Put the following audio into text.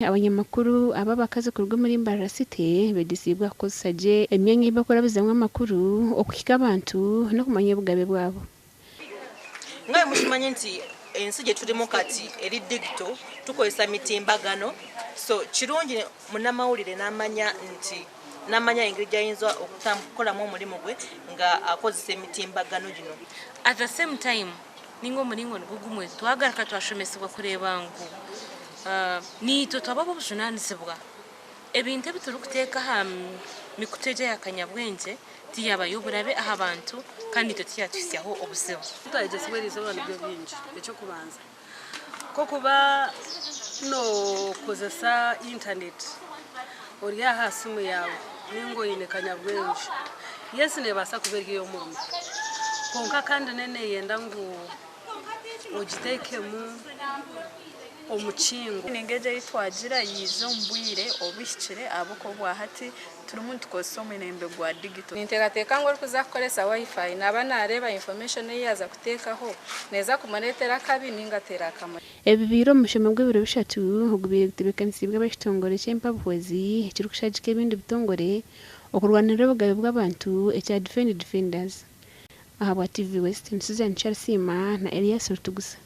Abanyamakuru aba bakaze ku rugo muri MBARARA City bedisibwa kukozesa emyanya bakora bizamwe amakuru okukika abantu no kumanya obugabe bwabo. Ngaye mushimanye nti ensi gye tulimo kati eri digital tukozesa mitimbagano, so kirungi munamawulire n'amanya engeri gy'ayinza okukolamu omulimu gwe nga akozesa emitimbagano gino. At the same time ningo mulingo gugumwe twagaruka twashomesebwa kureba ngu nito twababo bushunanizibwa ebintu ebiturukuteeka ha mikuteja ya kanyabwengye tiyabayoburabe aha bantu kandi totiyatusiyaho obuzibu tutajesoberize abantu byinshi ekyo kubanza ko kuba no kozesa internet ori aha simu yawe ningo ine kanyabwengye yesi nebasa kubergiyo omuntu konka kandi nene yenda ngu ogitekemu omukingo ningeje yitwagira yizo mbwire obishikire aboko bwa hati tulumuntu kosomo nembe gwa digital nintegateka ngo kuzakoresa wifi naba nareba information yaza kutekaho neza kumanetera kabi ningatera kamwe Ebibiro mushoma bw'ibiro bishatu hugubire bitebekanisibwa bashitongore cy'empabwozi kirukushajike ibindi bitongore okurwanira obugabe bw'abantu ekya defenders aha bwa TV West Susan Charles na Elias Rutugusa.